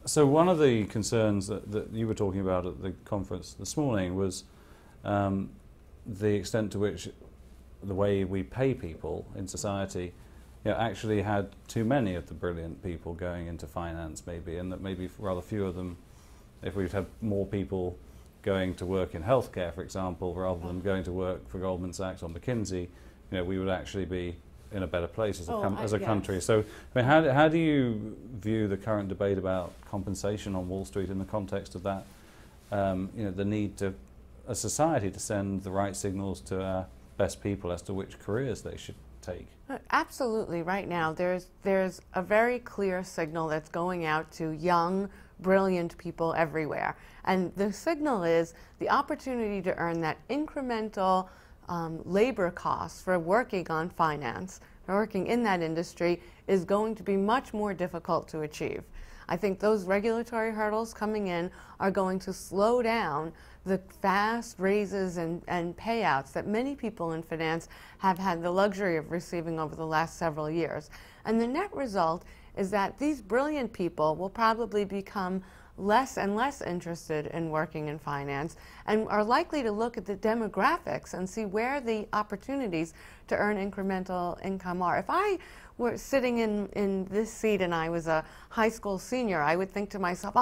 So one of the concerns that you were talking about at the conference this morning was the extent to which the way we pay people in society, actually had too many of the brilliant people going into finance, maybe, and that maybe rather few of them, if we'd had more people going to work in healthcare, for example, rather than going to work for Goldman Sachs or McKinsey, we would actually be in a better place as a country. So, I mean, how do you view the current debate about compensation on Wall Street in the context of that? The need to, a society, to send the right signals to our best people as to which careers they should take. Absolutely. Right now, there's a very clear signal that's going out to young, brilliant people everywhere, and the signal is the opportunity to earn that incremental labor costs for working on finance, working in that industry, is going to be much more difficult to achieve. I think those regulatory hurdles coming in are going to slow down the fast raises and payouts that many people in finance have had the luxury of receiving over the last several years. And the net result is that these brilliant people will probably become less and less interested in working in finance and are likely to look at the demographics and see where the opportunities to earn incremental income are. If I were sitting in this seat and I was a high school senior, I would think to myself,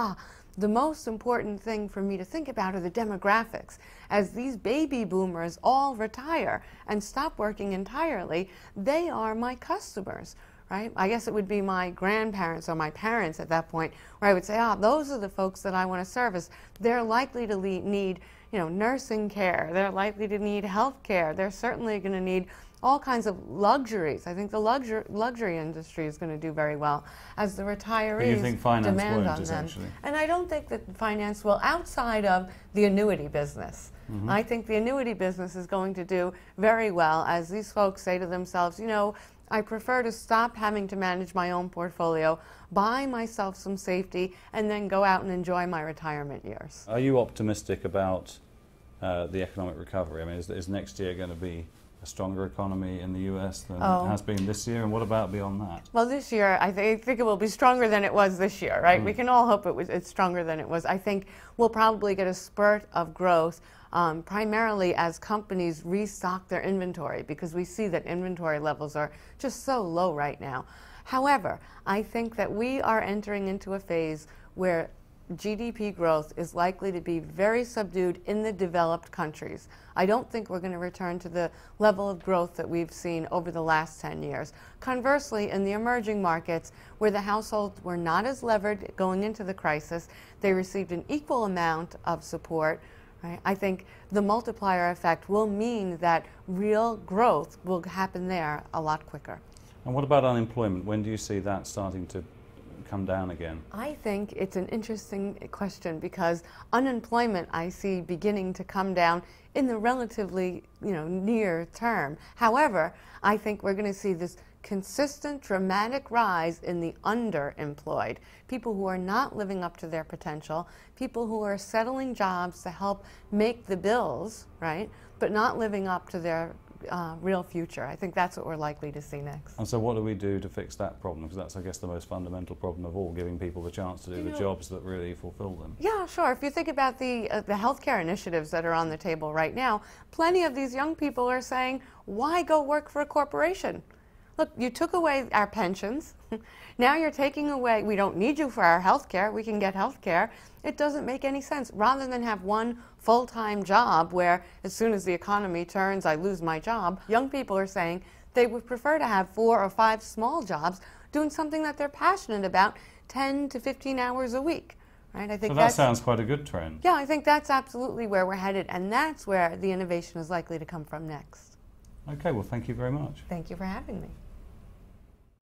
the most important thing for me to think about are the demographics. As these baby boomers all retire and stop working entirely, they are my customers. Right? I guess it would be my grandparents or my parents at that point where I would say, those are the folks that I want to service. They're likely to need, nursing care. They're likely to need health care. They're certainly going to need all kinds of luxuries. I think the luxury industry is going to do very well as the retirees demand on them. And I don't think that finance will, outside of the annuity business. I think the annuity business is going to do very well as these folks say to themselves, I prefer to stop having to manage my own portfolio, buy myself some safety, and then go out and enjoy my retirement years. Are you optimistic about the economic recovery? I mean, is next year going to be a stronger economy in the US than it has been this year? And what about beyond that? Well, this year, I think it will be stronger than it was this year, right? We can all hope it's stronger than it was. I think we'll probably get a spurt of growth primarily as companies restock their inventory, because we see that inventory levels are just so low right now. However, I think that we are entering into a phase where GDP growth is likely to be very subdued in the developed countries. I don't think we're going to return to the level of growth that we've seen over the last 10 years. Conversely, in the emerging markets, where the households were not as levered going into the crisis, they received an equal amount of support. Right? I think the multiplier effect will mean that real growth will happen there a lot quicker. And what about unemployment? When do you see that starting to come down again? I think it's an interesting question, because unemployment I see beginning to come down in the relatively near term. However, I think we're going to see this consistent, dramatic rise in the underemployed, people who are not living up to their potential, people who are settling jobs to help make the bills, right, but not living up to their real future. I think that's what we're likely to see next. And so what do we do to fix that problem? Because that's, I guess, the most fundamental problem of all, giving people the chance to do the jobs that really fulfill them. Yeah, sure. If you think about the healthcare initiatives that are on the table right now, plenty of these young people are saying, why go work for a corporation? Look, you took away our pensions. Now you're taking away, we don't need you for our health care. We can get health care. It doesn't make any sense. Rather than have one full-time job where as soon as the economy turns, I lose my job, young people are saying they would prefer to have 4 or 5 small jobs doing something that they're passionate about 10 to 15 hours a week. Right? I think so that sounds quite a good trend. Yeah, I think that's absolutely where we're headed, and that's where the innovation is likely to come from next. Okay, well, thank you very much. Thank you for having me.